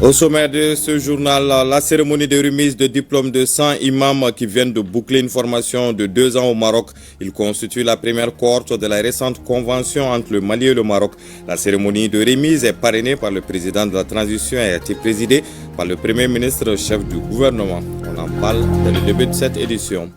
Au sommaire de ce journal, la cérémonie de remise de diplôme de 100 imams qui viennent de boucler une formation de 2 ans au Maroc. Il constitue la première cohorte de la récente convention entre le Mali et le Maroc. La cérémonie de remise est parrainée par le président de la transition et a été présidée par le premier ministre chef du gouvernement. On en parle dans le début de cette édition.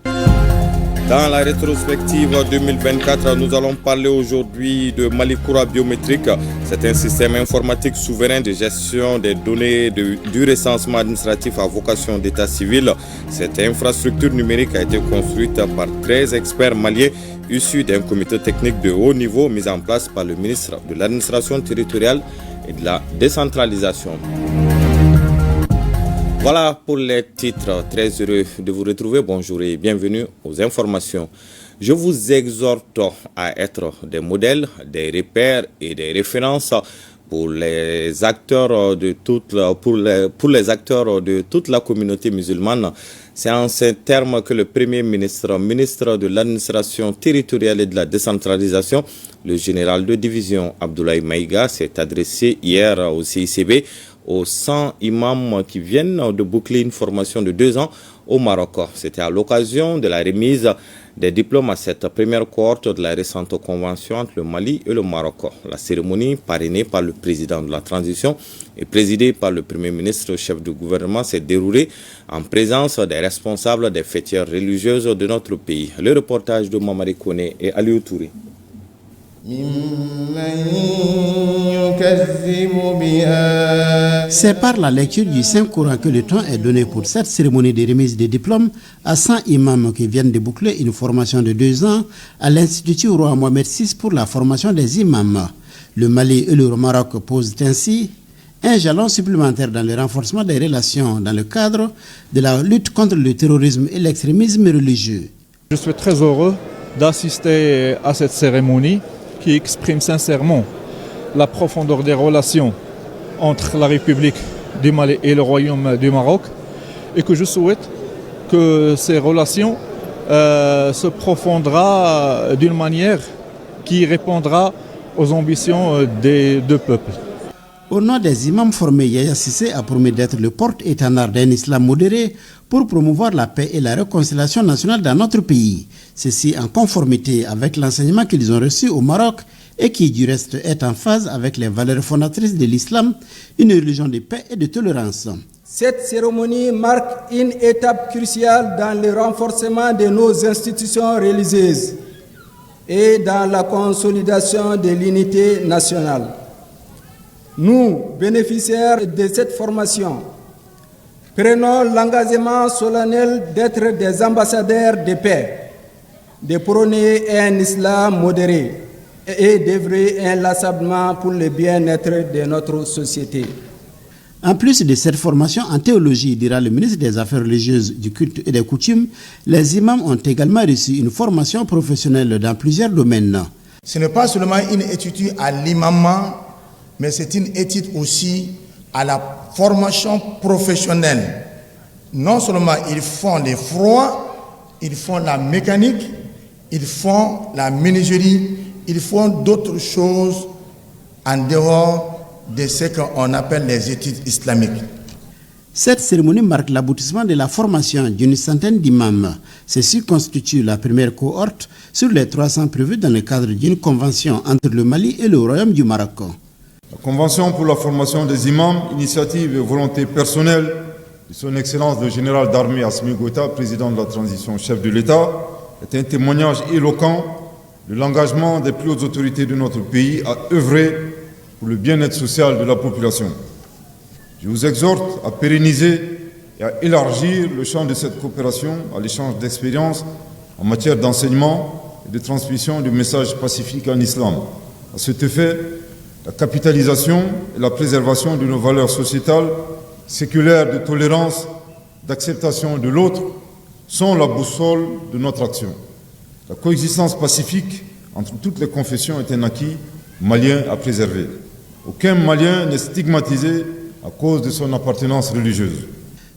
Dans la rétrospective 2024, nous allons parler aujourd'hui de Malikoura biométrique. C'est un système informatique souverain de gestion des données du recensement administratif à vocation d'état civil. Cette infrastructure numérique a été construite par 13 experts maliens issus d'un comité technique de haut niveau mis en place par le ministre de l'administration territoriale et de la décentralisation. Voilà pour les titres. Très heureux de vous retrouver. Bonjour et bienvenue aux informations. Je vous exhorte à être des modèles, des repères et des références pour les acteurs de toute la communauté musulmane. C'est en ces termes que le Premier ministre, ministre de l'administration territoriale et de la décentralisation, le général de division Abdoulaye Maïga s'est adressé hier au CICB aux 100 imams qui viennent de boucler une formation de 2 ans au Maroc. C'était à l'occasion de la remise des diplômes à cette première cohorte de la récente convention entre le Mali et le Maroc. La cérémonie, parrainée par le président de la transition et présidée par le premier ministre chef du gouvernement, s'est déroulée en présence des responsables des fêtières religieuses de notre pays. Le reportage de Mamari Kone et Aliou Touré. C'est par la lecture du Saint-Coran que le temps est donné pour cette cérémonie de remise des diplômes à 100 imams qui viennent de boucler une formation de 2 ans à l'Institut Roi Mohamed VI pour la formation des imams. Le Mali et le Maroc posent ainsi un jalon supplémentaire dans le renforcement des relations dans le cadre de la lutte contre le terrorisme et l'extrémisme religieux. Je suis très heureux d'assister à cette cérémonie qui exprime sincèrement la profondeur des relations entre la République du Mali et le Royaume du Maroc et que je souhaite que ces relations se profondra d'une manière qui répondra aux ambitions des deux peuples. Au nom des imams formés, Yaya Sissé a promis d'être le porte-étendard d'un islam modéré pour promouvoir la paix et la réconciliation nationale dans notre pays. Ceci en conformité avec l'enseignement qu'ils ont reçu au Maroc et qui du reste est en phase avec les valeurs fondatrices de l'islam, une religion de paix et de tolérance. Cette cérémonie marque une étape cruciale dans le renforcement de nos institutions religieuses et dans la consolidation de l'unité nationale. Nous, bénéficiaires de cette formation, prenons l'engagement solennel d'être des ambassadeurs de paix, de prôner un islam modéré et d'œuvrer inlassablement pour le bien-être de notre société. En plus de cette formation en théologie, dira le ministre des Affaires religieuses, du culte et des coutumes, les imams ont également reçu une formation professionnelle dans plusieurs domaines. Ce n'est pas seulement une étude à l'imamant, mais c'est une étude aussi à la formation professionnelle. Non seulement ils font les froids, ils font la mécanique, ils font la menuiserie, ils font d'autres choses en dehors de ce qu'on appelle les études islamiques. Cette cérémonie marque l'aboutissement de la formation d'une centaine d'imams. Ceci constitue la première cohorte sur les 300 prévues dans le cadre d'une convention entre le Mali et le Royaume du Maroc. La Convention pour la formation des imams, initiative et volonté personnelle de son Excellence le général d'armée Assimi Goïta, président de la transition, chef de l'État, est un témoignage éloquent de l'engagement des plus hautes autorités de notre pays à œuvrer pour le bien-être social de la population. Je vous exhorte à pérenniser et à élargir le champ de cette coopération à l'échange d'expériences en matière d'enseignement et de transmission du message pacifique en islam. À cet effet, la capitalisation et la préservation de nos valeurs sociétales, séculaires de tolérance, d'acceptation de l'autre, sont la boussole de notre action. La coexistence pacifique entre toutes les confessions est un acquis malien à préserver. Aucun Malien n'est stigmatisé à cause de son appartenance religieuse.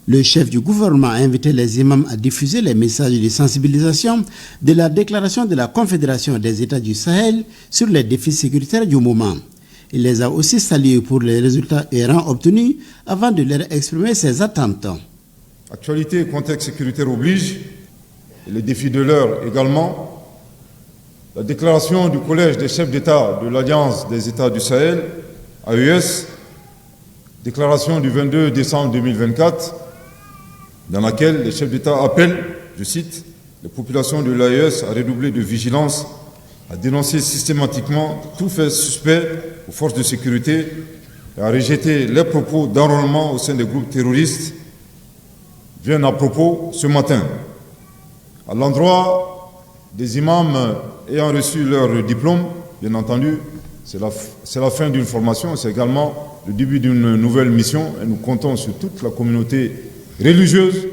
Le chef du gouvernement a invité les imams à diffuser les messages de sensibilisation de la déclaration de la Confédération des États du Sahel sur les défis sécuritaires du moment. Il les a aussi salués pour les résultats errants obtenus avant de leur exprimer ses attentes. Actualité et contexte sécuritaire oblige, et les défis de l'heure également. La déclaration du Collège des chefs d'État de l'Alliance des États du Sahel, AES, déclaration du 22 décembre 2024, dans laquelle les chefs d'État appellent, je cite, les populations de l'AES à redoubler de vigilance, à dénoncer systématiquement tout fait suspect aux forces de sécurité et à rejeter les propos d'enrôlement au sein des groupes terroristes, viennent à propos ce matin. À l'endroit des imams ayant reçu leur diplôme, bien entendu, c'est la fin d'une formation, c'est également le début d'une nouvelle mission et nous comptons sur toute la communauté religieuse,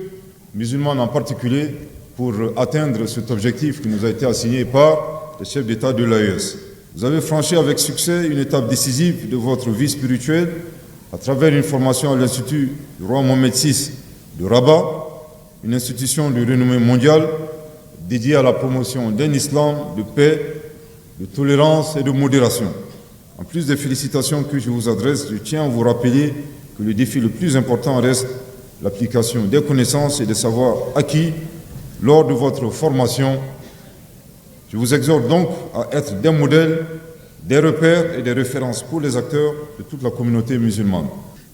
musulmane en particulier, pour atteindre cet objectif qui nous a été assigné par les chefs d'État de l'AES. Vous avez franchi avec succès une étape décisive de votre vie spirituelle à travers une formation à l'Institut du roi Mohamed VI de Rabat, une institution de renommée mondiale dédiée à la promotion d'un islam de paix, de tolérance et de modération. En plus des félicitations que je vous adresse, je tiens à vous rappeler que le défi le plus important reste l'application des connaissances et des savoirs acquis lors de votre formation. Je vous exhorte donc à être des modèles, des repères et des références pour les acteurs de toute la communauté musulmane.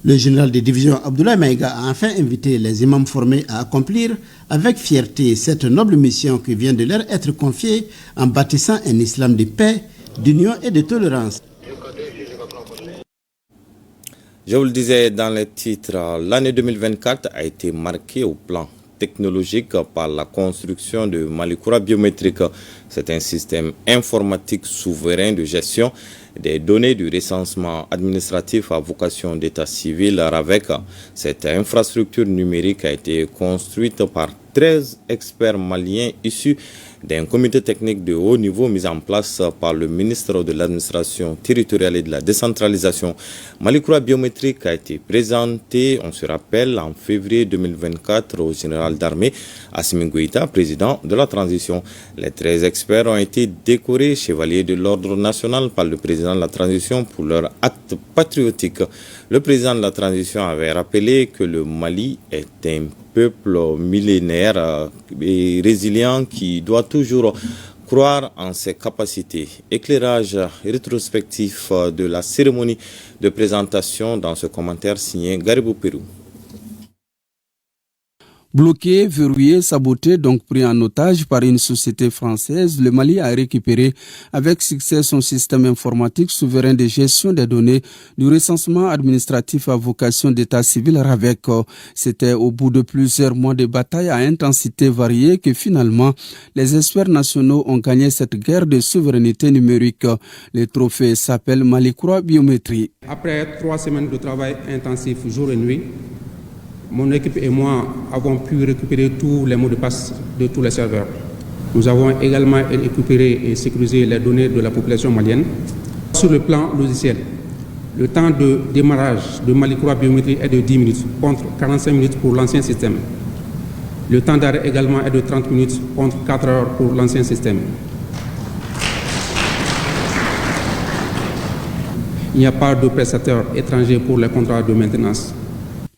Le général de division Abdoulaye Maïga a enfin invité les imams formés à accomplir avec fierté cette noble mission qui vient de leur être confiée en bâtissant un islam de paix, d'union et de tolérance. Je vous le disais dans les titres, l'année 2024 a été marquée au plan technologique par la construction de Malikoura biométrique. C'est un système informatique souverain de gestion des données du recensement administratif à vocation d'état civil RAVEC. Cette infrastructure numérique a été construite par 13 experts maliens issus d'un comité technique de haut niveau mis en place par le ministre de l'administration territoriale et de la décentralisation. Malikoura biométrique a été présenté, on se rappelle, en février 2024 au général d'armée Assimi Goïta, président de la transition. Les 13 experts ont été décorés chevaliers de l'ordre national par le président de la transition pour leur acte patriotique. Le président de la transition avait rappelé que le Mali est un peuple millénaire et résilient qui doit toujours croire en ses capacités. Éclairage rétrospectif de la cérémonie de présentation dans ce commentaire signé Garibou Pérou. Bloqué, verrouillé, saboté, donc pris en otage par une société française, le Mali a récupéré avec succès son système informatique souverain de gestion des données du recensement administratif à vocation d'état civil RAVEC. C'était au bout de plusieurs mois de bataille à intensité variée que finalement les experts nationaux ont gagné cette guerre de souveraineté numérique. Le trophée s'appelle Malikoura Biométrie. Après 3 semaines de travail intensif jour et nuit, mon équipe et moi avons pu récupérer tous les mots de passe de tous les serveurs. Nous avons également récupéré et sécurisé les données de la population malienne. Sur le plan logiciel, le temps de démarrage de Malikoura Biométrie est de 10 minutes, contre 45 minutes pour l'ancien système. Le temps d'arrêt également est de 30 minutes, contre 4 heures pour l'ancien système. Il n'y a pas de prestataire étranger pour les contrats de maintenance.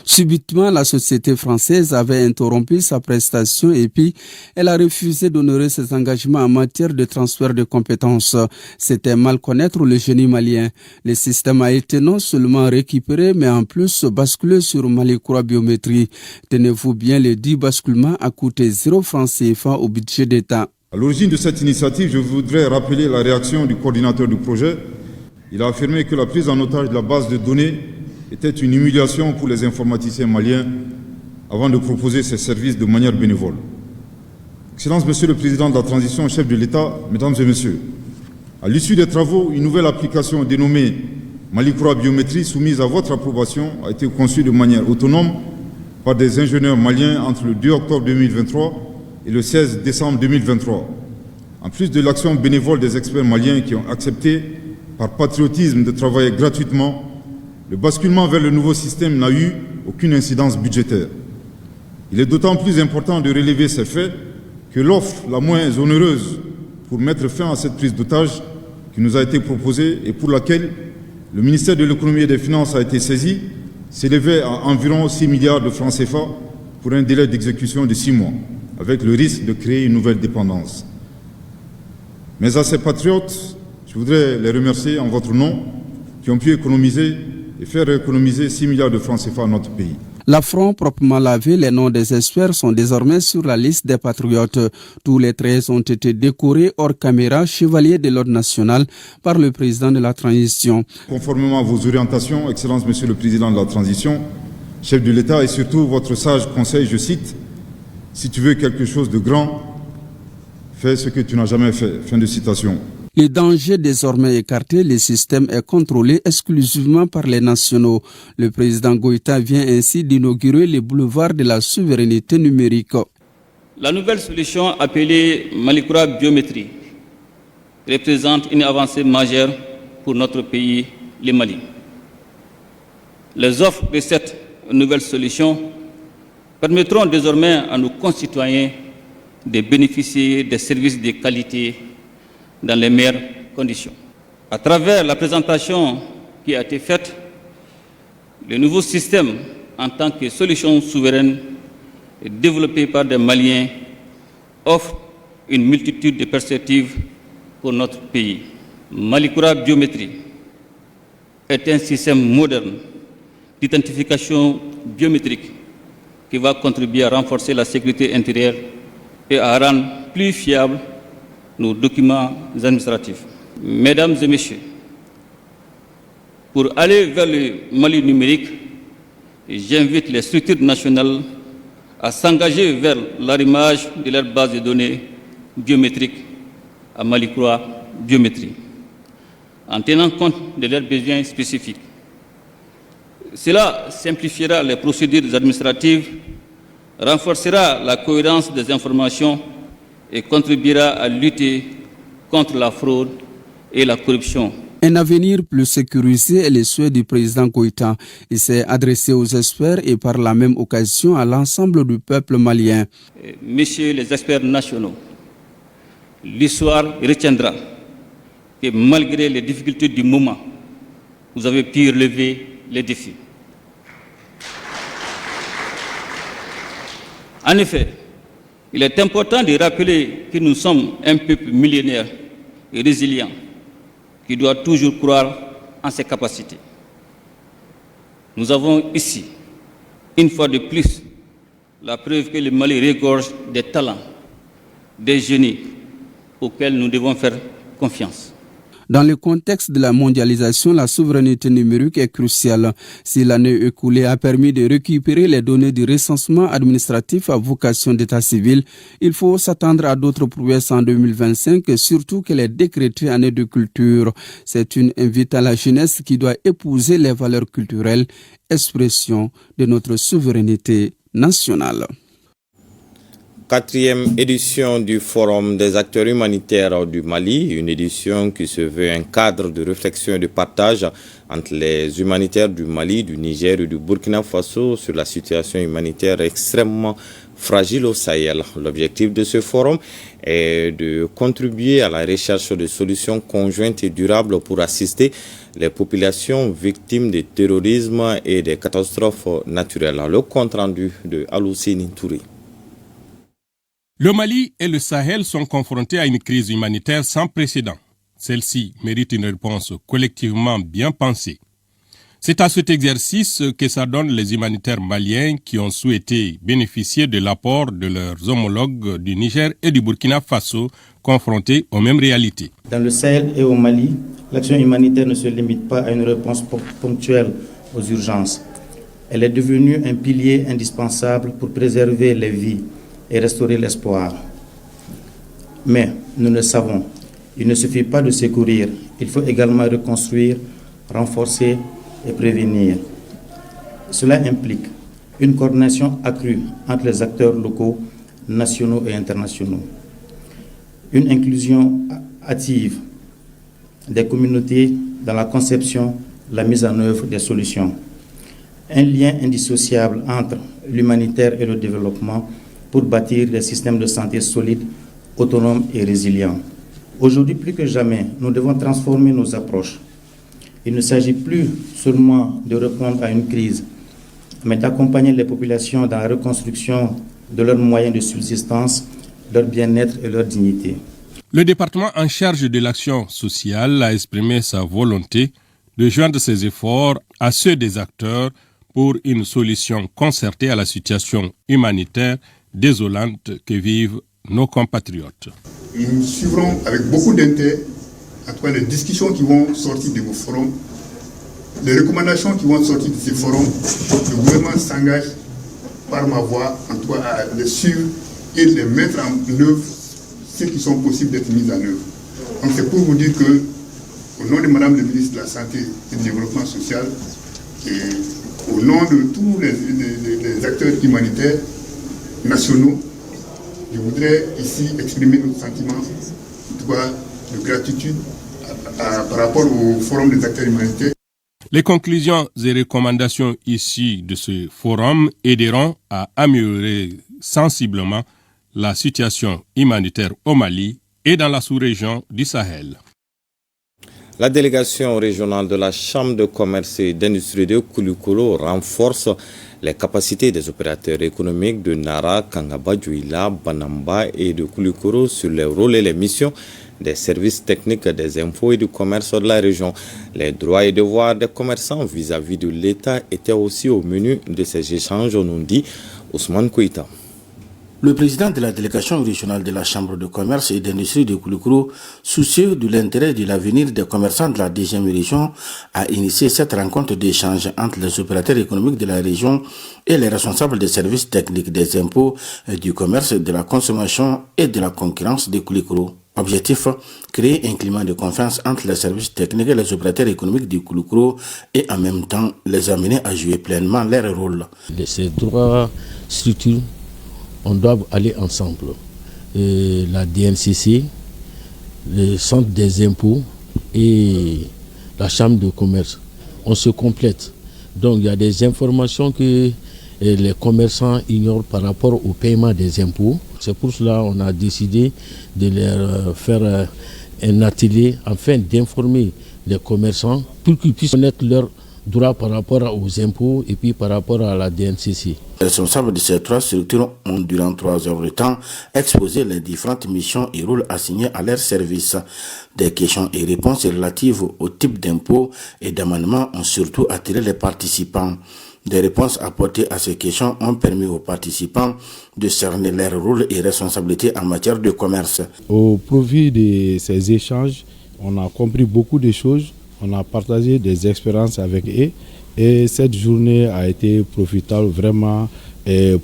Subitement, la société française avait interrompu sa prestation et puis elle a refusé d'honorer ses engagements en matière de transfert de compétences. C'était mal connaître le génie malien. Le système a été non seulement récupéré, mais en plus basculé sur Malikoura Biométrie. Tenez-vous bien, les 10 basculements a coûté 0 francs CFA au budget d'État. À l'origine de cette initiative, je voudrais rappeler la réaction du coordinateur du projet. Il a affirmé que la prise en otage de la base de données était une humiliation pour les informaticiens maliens avant de proposer ces services de manière bénévole. Excellence, Monsieur le Président de la Transition, chef de l'État, Mesdames et Messieurs, à l'issue des travaux, une nouvelle application dénommée Malikoura Biométrie, soumise à votre approbation, a été conçue de manière autonome par des ingénieurs maliens entre le 2 octobre 2023 et le 16 décembre 2023. En plus de l'action bénévole des experts maliens qui ont accepté, par patriotisme, de travailler gratuitement, le basculement vers le nouveau système n'a eu aucune incidence budgétaire. Il est d'autant plus important de relever ces faits que l'offre la moins onéreuse pour mettre fin à cette prise d'otage qui nous a été proposée et pour laquelle Le ministère de l'économie et des finances a été saisi, s'élevait à environ 6 milliards de francs CFA pour un délai d'exécution de 6 mois, avec le risque de créer une nouvelle dépendance. Mais à ces patriotes, je voudrais les remercier en votre nom, qui ont pu économiser et faire économiser 6 milliards de francs CFA à notre pays. L'affront proprement lavé, les noms des experts sont désormais sur la liste des patriotes. Tous les 13 ont été décorés hors caméra, chevaliers de l'ordre national, par le président de la transition. Conformément à vos orientations, Excellence Monsieur le Président de la transition, chef de l'État et surtout votre sage conseil, je cite, « Si tu veux quelque chose de grand, fais ce que tu n'as jamais fait ». Fin de citation. Les dangers désormais écartés, le système est contrôlé exclusivement par les nationaux. Le président Goïta vient ainsi d'inaugurer les boulevards de la souveraineté numérique. La nouvelle solution appelée Malikura Biométrie représente une avancée majeure pour notre pays, le Mali. Les offres de cette nouvelle solution permettront désormais à nos concitoyens de bénéficier des services de qualité dans les meilleures conditions. À travers la présentation qui a été faite, le nouveau système en tant que solution souveraine développée par des Maliens offre une multitude de perspectives pour notre pays. Malikura Biométrie est un système moderne d'identification biométrique qui va contribuer à renforcer la sécurité intérieure et à rendre plus fiables nos documents administratifs. Mesdames et messieurs, pour aller vers le Mali numérique, j'invite les structures nationales à s'engager vers l'arrimage de leur base de données biométriques à Malikura Biométrie, en tenant compte de leurs besoins spécifiques. Cela simplifiera les procédures administratives, renforcera la cohérence des informations et contribuera à lutter contre la fraude et la corruption. Un avenir plus sécurisé est le souhait du président Goïta. Il s'est adressé aux experts et par la même occasion à l'ensemble du peuple malien. Messieurs les experts nationaux, l'histoire retiendra que malgré les difficultés du moment, vous avez pu relever les défis. En effet, il est important de rappeler que nous sommes un peuple millénaire et résilient qui doit toujours croire en ses capacités. Nous avons ici, une fois de plus, la preuve que le Mali regorge des talents, des génies auxquels nous devons faire confiance. Dans le contexte de la mondialisation, la souveraineté numérique est cruciale. Si l'année écoulée a permis de récupérer les données du recensement administratif à vocation d'état civil, il faut s'attendre à d'autres prouesses en 2025, surtout qu'elle est décrétée année de culture. C'est une invite à la jeunesse qui doit épouser les valeurs culturelles, expression de notre souveraineté nationale. 4e édition du Forum des acteurs humanitaires du Mali, une édition qui se veut un cadre de réflexion et de partage entre les humanitaires du Mali, du Niger et du Burkina Faso sur la situation humanitaire extrêmement fragile au Sahel. L'objectif de ce forum est de contribuer à la recherche de solutions conjointes et durables pour assister les populations victimes du terrorisme et des catastrophes naturelles. Le compte rendu de Alousine Touré. Le Mali et le Sahel sont confrontés à une crise humanitaire sans précédent. Celle-ci mérite une réponse collectivement bien pensée. C'est à cet exercice que s'adonnent les humanitaires maliens qui ont souhaité bénéficier de l'apport de leurs homologues du Niger et du Burkina Faso confrontés aux mêmes réalités. Dans le Sahel et au Mali, l'action humanitaire ne se limite pas à une réponse ponctuelle aux urgences. Elle est devenue un pilier indispensable pour préserver les vies et restaurer l'espoir. Mais nous le savons, il ne suffit pas de secourir, il faut également reconstruire, renforcer et prévenir. Cela implique une coordination accrue entre les acteurs locaux, nationaux et internationaux, une inclusion active des communautés dans la conception, la mise en œuvre des solutions, un lien indissociable entre l'humanitaire et le développement pour bâtir des systèmes de santé solides, autonomes et résilients. Aujourd'hui, plus que jamais, nous devons transformer nos approches. Il ne s'agit plus seulement de répondre à une crise, mais d'accompagner les populations dans la reconstruction de leurs moyens de subsistance, leur bien-être et leur dignité. Le département en charge de l'action sociale a exprimé sa volonté de joindre ses efforts à ceux des acteurs pour une solution concertée à la situation humanitaire désolante que vivent nos compatriotes. Nous suivrons avec beaucoup d'intérêt en tout cas les discussions qui vont sortir de vos forums, les recommandations qui vont sortir de ces forums. Le gouvernement s'engage par ma voix en tout cas à les suivre et les mettre en œuvre ceux qui sont possibles d'être mis en œuvre. Donc c'est pour vous dire que, au nom de Madame le ministre de la Santé et du Développement social, et au nom de tous les acteurs humanitaires nationaux, je voudrais ici exprimer notre sentiment de gratitude par rapport au Forum des acteurs humanitaires. Les conclusions et recommandations issues de ce forum aideront à améliorer sensiblement la situation humanitaire au Mali et dans la sous-région du Sahel. La délégation régionale de la Chambre de commerce et d'industrie de Koulikoro renforce les capacités des opérateurs économiques de Nara, Kangaba, Djouila, Banamba et de Koulikoro sur les rôles et les missions des services techniques des impôts et du commerce de la région. Les droits et devoirs des commerçants vis-à-vis de l'État étaient aussi au menu de ces échanges, nous dit Ousmane Kouita. Le président de la délégation régionale de la Chambre de commerce et d'industrie de Koulikoro, soucieux de l'intérêt et de l'avenir des commerçants de la 2e région, a initié cette rencontre d'échange entre les opérateurs économiques de la région et les responsables des services techniques des impôts, du commerce, de la consommation et de la concurrence de Koulikoro. Objectif, créer un climat de confiance entre les services techniques et les opérateurs économiques du Koulikoro et en même temps les amener à jouer pleinement leur rôle. Ces trois structures, on doit aller ensemble. La DNCC, le centre des impôts et la chambre de commerce. On se complète. Donc il y a des informations que les commerçants ignorent par rapport au paiement des impôts. C'est pour cela qu'on a décidé de leur faire un atelier afin d'informer les commerçants pour qu'ils puissent connaître leurs droits par rapport aux impôts et puis par rapport à la DNCC. Les responsables de ces trois structures ont, durant 3 heures de temps, exposé les différentes missions et rôles assignés à leur service. Des questions et réponses relatives au type d'impôts et d'amendements ont surtout attiré les participants. Des réponses apportées à ces questions ont permis aux participants de cerner leurs rôles et responsabilités en matière de commerce. Au profit de ces échanges, on a compris beaucoup de choses, on a partagé des expériences avec eux et cette journée a été profitable vraiment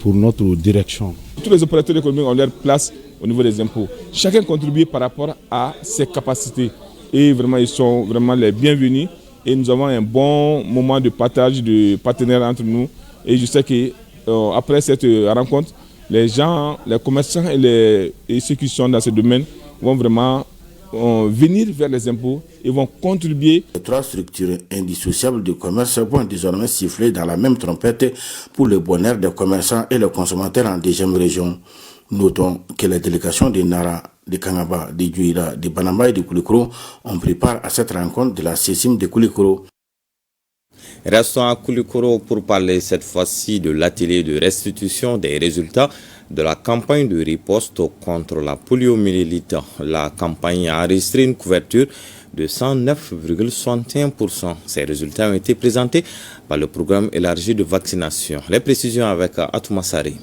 pour notre direction. Tous les opérateurs économiques ont leur place au niveau des impôts. Chacun contribue par rapport à ses capacités et vraiment ils sont vraiment les bienvenus. Et nous avons un bon moment de partage, de partenaires entre nous. Et je sais qu'après cette rencontre, les gens, les commerçants et ceux qui sont dans ce domaine vont vraiment venir vers les impôts et vont contribuer. Les trois structures indissociables du commerce vont désormais siffler dans la même trompette pour le bonheur des commerçants et les consommateurs en 2e région. Notons que les délégations de Nara, de Kangaba, de Djouila, de Banamba et de Koulikoro ont pris part à cette rencontre de la CECIM de Koulikoro. Restons à Koulikoro pour parler cette fois-ci de l'atelier de restitution des résultats de la campagne de riposte contre la poliomyélite. La campagne a enregistré une couverture de 109,61%. Ces résultats ont été présentés par le programme élargi de vaccination. Les précisions avec Atoumassari.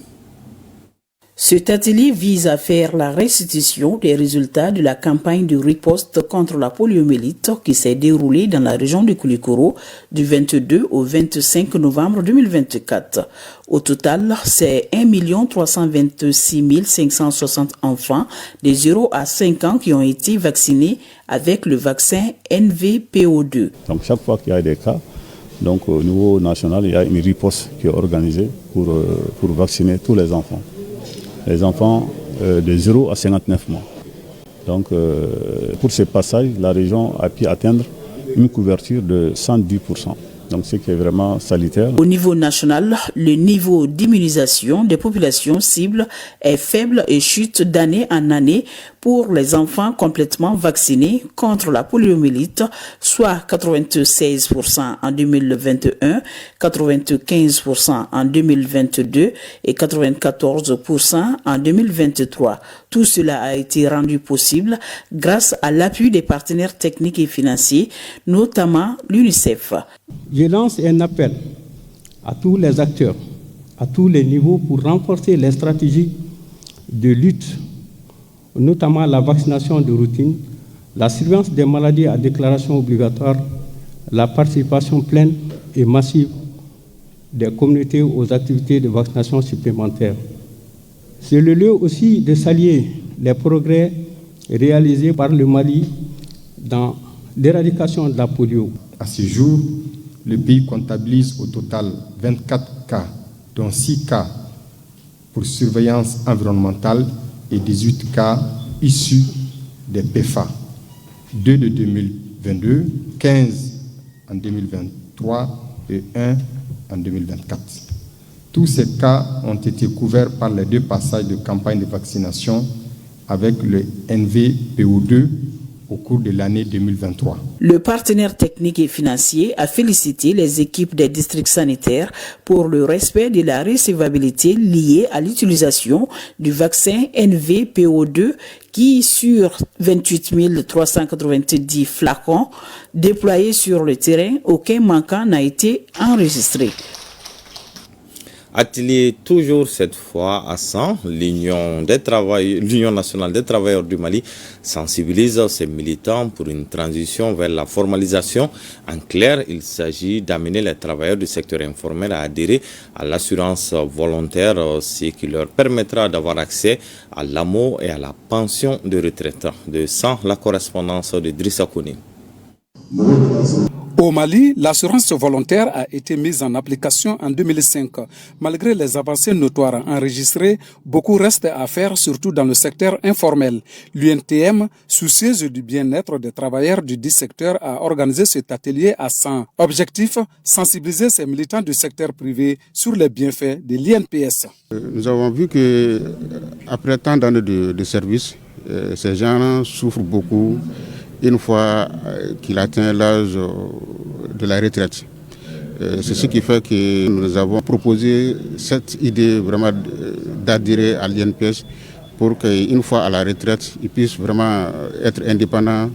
Cet atelier vise à faire la restitution des résultats de la campagne de riposte contre la poliomyélite qui s'est déroulée dans la région de Koulikoro du 22 au 25 novembre 2024. Au total, c'est 1 326 560 enfants de 0 à 5 ans qui ont été vaccinés avec le vaccin NVPO2. Donc chaque fois qu'il y a des cas, donc au niveau national, il y a une riposte qui est organisée pour vacciner tous les enfants. Les enfants de 0 à 59 mois. Donc pour ce passage, la région a pu atteindre une couverture de 110%. Donc ce qui est vraiment salutaire. Au niveau national, le niveau d'immunisation des populations cibles est faible et chute d'année en année pour les enfants complètement vaccinés contre la poliomyélite, soit 96% en 2021, 95% en 2022 et 94% en 2023. Tout cela a été rendu possible grâce à l'appui des partenaires techniques et financiers, notamment l'UNICEF. Je lance un appel à tous les acteurs, à tous les niveaux, pour renforcer les stratégies de lutte, notamment la vaccination de routine, la surveillance des maladies à déclaration obligatoire, la participation pleine et massive des communautés aux activités de vaccination supplémentaires. C'est le lieu aussi de saluer les progrès réalisés par le Mali dans l'éradication de la polio. À ce jour, le pays comptabilise au total 24 cas, dont 6 cas pour surveillance environnementale et 18 cas issus des PFA. 2 de 2022, 15 en 2023 et 1 en 2024. Tous ces cas ont été couverts par les 2 passages de campagne de vaccination avec le NVPO2 au cours de l'année 2023. Le partenaire technique et financier a félicité les équipes des districts sanitaires pour le respect de la recevabilité liée à l'utilisation du vaccin NVPO2 qui, sur 28 390 flacons déployés sur le terrain, aucun manquant n'a été enregistré. Atelier toujours cette fois à 100, l'Union nationale des travailleurs du Mali sensibilise ses militants pour une transition vers la formalisation. En clair, il s'agit d'amener les travailleurs du secteur informel à adhérer à l'assurance volontaire, ce qui leur permettra d'avoir accès à l'AMO et à la pension de retraite. De 100, la correspondance de Drissa Kouni. Au Mali, l'assurance volontaire a été mise en application en 2005. Malgré les avancées notoires enregistrées, beaucoup reste à faire, surtout dans le secteur informel. L'UNTM, soucieuse du bien-être des travailleurs du dit secteur, a organisé cet atelier à 100. Objectif, sensibiliser ces militants du secteur privé sur les bienfaits de l'INPS. Nous avons vu que après tant d'années de service, ces gens souffrent beaucoup une fois qu'il atteint l'âge de la retraite. C'est ce qui fait que nous avons proposé cette idée vraiment d'adhérer à l'INPS pour qu'une fois à la retraite, ils puissent vraiment être indépendants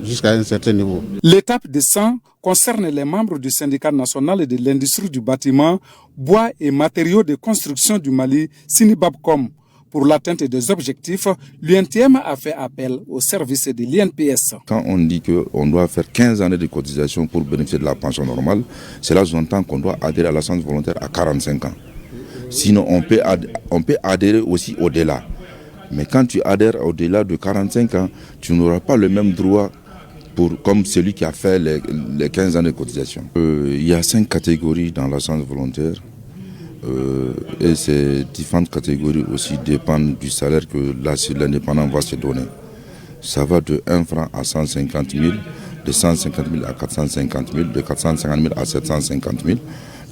jusqu'à un certain niveau. L'étape de 100 concerne les membres du syndicat national de l'industrie du bâtiment, bois et matériaux de construction du Mali, Sinibabcom. Pour l'atteinte des objectifs, l'UNTM a fait appel au service de l'INPS. Quand on dit qu'on doit faire 15 années de cotisation pour bénéficier de la pension normale, cela sous-entend qu'on doit adhérer à l'assurance volontaire à 45 ans. Sinon, on peut adhérer aussi au-delà. Mais quand tu adhères au-delà de 45 ans, tu n'auras pas le même droit comme celui qui a fait les 15 ans de cotisation. Il y a 5 catégories dans l'assurance volontaire. Et ces différentes catégories aussi dépendent du salaire que l'indépendant va se donner. Ça va de 1 franc à 150 000, de 150 000 à 450 000, de 450 000 à 750 000,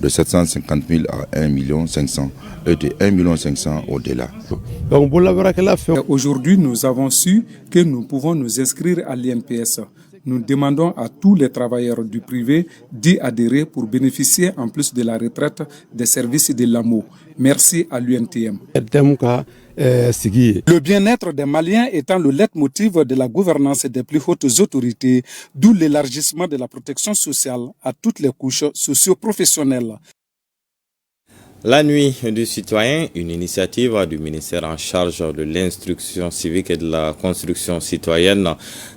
de 750 000 à 1 500 000 et de 1 500 000 au-delà. Aujourd'hui, nous avons su que nous pouvons nous inscrire à l'INPS. Nous demandons à tous les travailleurs du privé d'y adhérer pour bénéficier en plus de la retraite des services de l'AMO. Merci à l'UNTM. Le bien-être des Maliens étant le leitmotiv de la gouvernance des plus hautes autorités, d'où l'élargissement de la protection sociale à toutes les couches socio-professionnelles. La nuit du citoyen, une initiative du ministère en charge de l'instruction civique et de la construction citoyenne.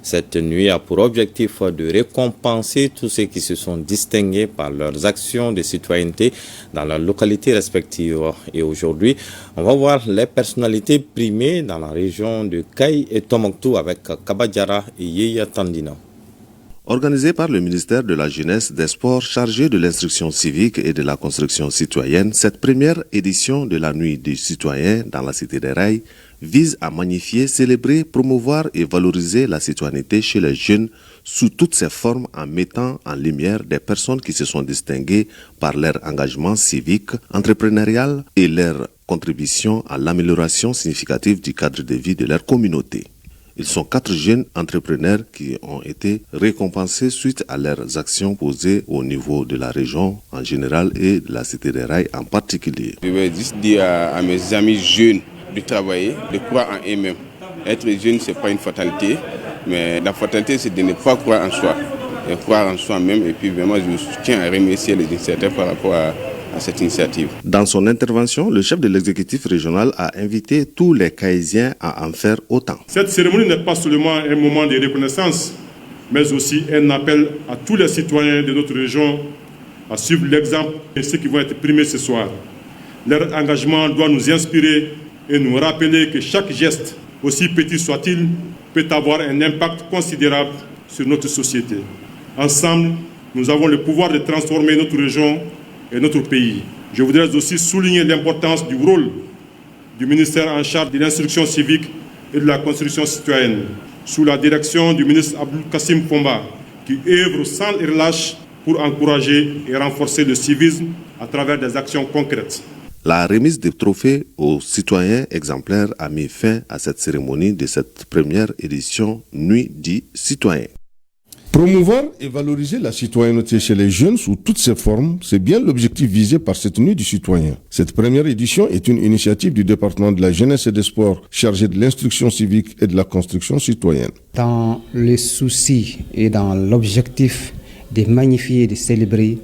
Cette nuit a pour objectif de récompenser tous ceux qui se sont distingués par leurs actions de citoyenneté dans leurs localités respectives. Et aujourd'hui, on va voir les personnalités primées dans la région de Kaï et Tombouctou avec Kabadjara et Yeya Tandina. Organisée par le ministère de la Jeunesse, des Sports chargé de l'instruction civique et de la construction citoyenne, cette première édition de la Nuit du citoyen dans la Cité des Rails vise à magnifier, célébrer, promouvoir et valoriser la citoyenneté chez les jeunes sous toutes ses formes en mettant en lumière des personnes qui se sont distinguées par leur engagement civique, entrepreneurial et leur contribution à l'amélioration significative du cadre de vie de leur communauté. Ils sont 4 jeunes entrepreneurs qui ont été récompensés suite à leurs actions posées au niveau de la région en général et de la cité des rails en particulier. Je vais juste dire à mes amis jeunes de travailler, de croire en eux-mêmes. Être jeune, ce n'est pas une fatalité, mais la fatalité, c'est de ne pas croire en soi, de croire en soi-même. Et puis vraiment, je tiens à remercier les initiateurs par rapport à cette initiative. Dans son intervention, le chef de l'exécutif régional a invité tous les Caïsiens à en faire autant. Cette cérémonie n'est pas seulement un moment de reconnaissance, mais aussi un appel à tous les citoyens de notre région à suivre l'exemple de ceux qui vont être primés ce soir. Leur engagement doit nous inspirer et nous rappeler que chaque geste, aussi petit soit-il, peut avoir un impact considérable sur notre société. Ensemble, nous avons le pouvoir de transformer notre région et notre pays. Je voudrais aussi souligner l'importance du rôle du ministère en charge de l'instruction civique et de la construction citoyenne, sous la direction du ministre Abdul Kassim Fomba, qui œuvre sans relâche pour encourager et renforcer le civisme à travers des actions concrètes. La remise des trophées aux citoyens exemplaires a mis fin à cette cérémonie de cette première édition Nuit du citoyen. Promouvoir et valoriser la citoyenneté chez les jeunes sous toutes ses formes, c'est bien l'objectif visé par cette Nuit du citoyen. Cette première édition est une initiative du département de la jeunesse et des sports chargé de l'instruction civique et de la construction citoyenne. Dans le souci et dans l'objectif de magnifier et de célébrer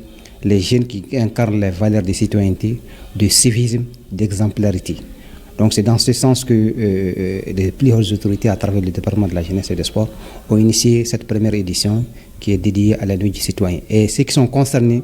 les jeunes qui incarnent les valeurs de citoyenneté, de civisme, d'exemplarité. Donc c'est dans ce sens que les plus hautes autorités à travers le département de la jeunesse et des sports ont initié cette première édition qui est dédiée à la Nuit du citoyen. Et ceux qui sont concernés,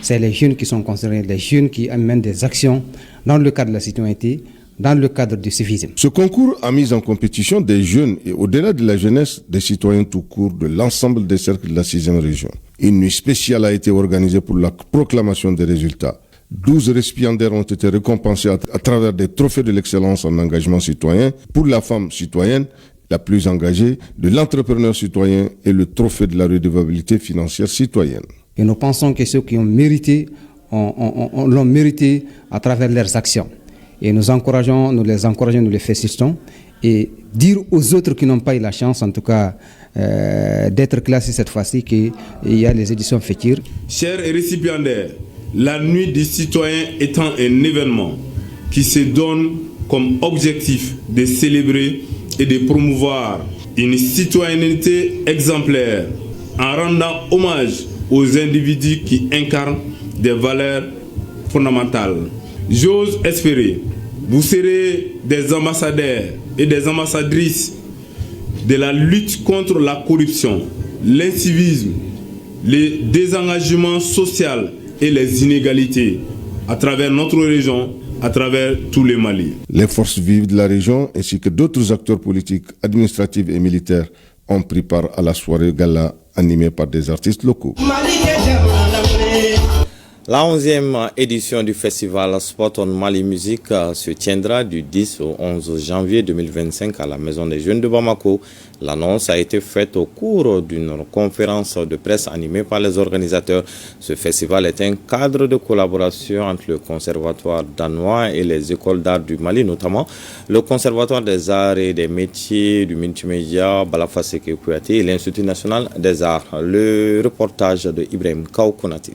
c'est les jeunes qui sont concernés, les jeunes qui amènent des actions dans le cadre de la citoyenneté, dans le cadre du civisme. Ce concours a mis en compétition des jeunes et au-delà de la jeunesse, des citoyens tout court de l'ensemble des cercles de la 6e région. Une nuit spéciale a été organisée pour la proclamation des résultats. 12 récipiendaires ont été récompensés à travers des trophées de l'excellence en engagement citoyen pour la femme citoyenne la plus engagée, de l'entrepreneur citoyen et le trophée de la redevabilité financière citoyenne. Et nous pensons que ceux qui ont mérité, l'ont mérité à travers leurs actions. Et nous les encourageons, nous les félicitons et dire aux autres qui n'ont pas eu la chance, en tout cas, d'être classés cette fois-ci, qu'il y a les éditions futures. Chers récipiendaires, la Nuit du citoyen étant un événement qui se donne comme objectif de célébrer et de promouvoir une citoyenneté exemplaire en rendant hommage aux individus qui incarnent des valeurs fondamentales. J'ose espérer, vous serez des ambassadeurs et des ambassadrices de la lutte contre la corruption, l'incivisme, le désengagement social et les inégalités à travers notre région, à travers tout le Mali. Les forces vives de la région ainsi que d'autres acteurs politiques, administratifs et militaires ont pris part à la soirée gala animée par des artistes locaux. La 11e édition du festival Spot on Mali Music se tiendra du 10 au 11 janvier 2025 à la Maison des Jeunes de Bamako. L'annonce a été faite au cours d'une conférence de presse animée par les organisateurs. Ce festival est un cadre de collaboration entre le Conservatoire danois et les écoles d'art du Mali, notamment le Conservatoire des arts et des métiers du multimédia Balafaseke Kouyaté et l'Institut national des arts. Le reportage de Ibrahim Kaoukonati.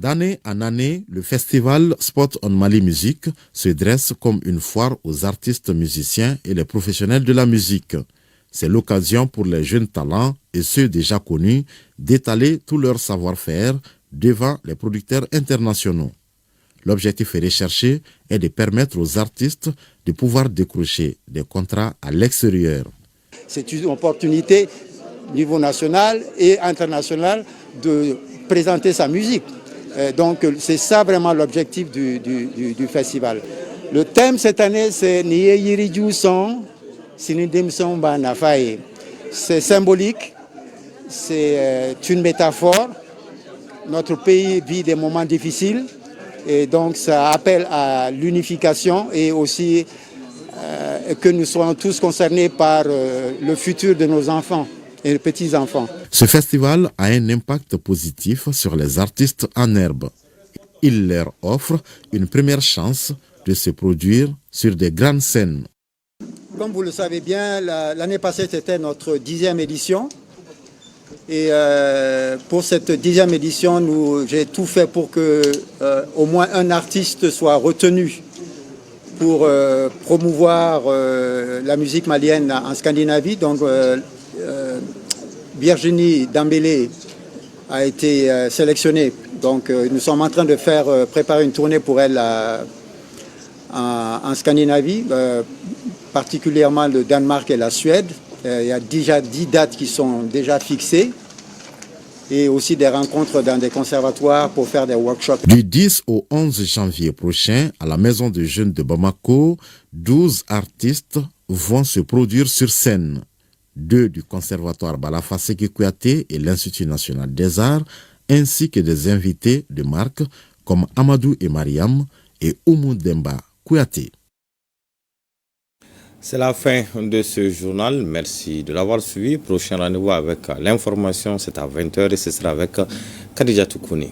D'année en année, le festival Spot on Mali Music se dresse comme une foire aux artistes musiciens et les professionnels de la musique. C'est l'occasion pour les jeunes talents et ceux déjà connus d'étaler tout leur savoir-faire devant les producteurs internationaux. L'objectif recherché est de permettre aux artistes de pouvoir décrocher des contrats à l'extérieur. C'est une opportunité au niveau national et international de présenter sa musique. Donc c'est ça vraiment l'objectif du festival. Le thème cette année c'est Niye Yiriju Son, Sinidim Son Banafaye. C'est symbolique, c'est une métaphore. Notre pays vit des moments difficiles et donc ça appelle à l'unification et aussi que nous soyons tous concernés par le futur de nos enfants et les petits-enfants. Ce festival a un impact positif sur les artistes en herbe. Il leur offre une première chance de se produire sur des grandes scènes. Comme vous le savez bien, l'année passée, c'était notre 10e édition. Et pour cette 10e édition, j'ai tout fait pour que au moins un artiste soit retenu pour promouvoir la musique malienne en Scandinavie. Donc, Virginie Dambélé a été sélectionnée. Donc, nous sommes en train de préparer une tournée pour elle en Scandinavie, particulièrement le Danemark et la Suède. Il y a déjà 10 dates qui sont déjà fixées et aussi des rencontres dans des conservatoires pour faire des workshops. Du 10 au 11 janvier prochain, à la Maison des Jeunes de Bamako, 12 artistes vont se produire sur scène. 2 du Conservatoire Balafasseki Kouyaté et l'Institut national des arts, ainsi que des invités de marque comme Amadou et Mariam et Oumou Demba Kouyaté. C'est la fin de ce journal. Merci de l'avoir suivi. Prochain rendez-vous avec l'information, c'est à 20h et ce sera avec Khadija Toukouni.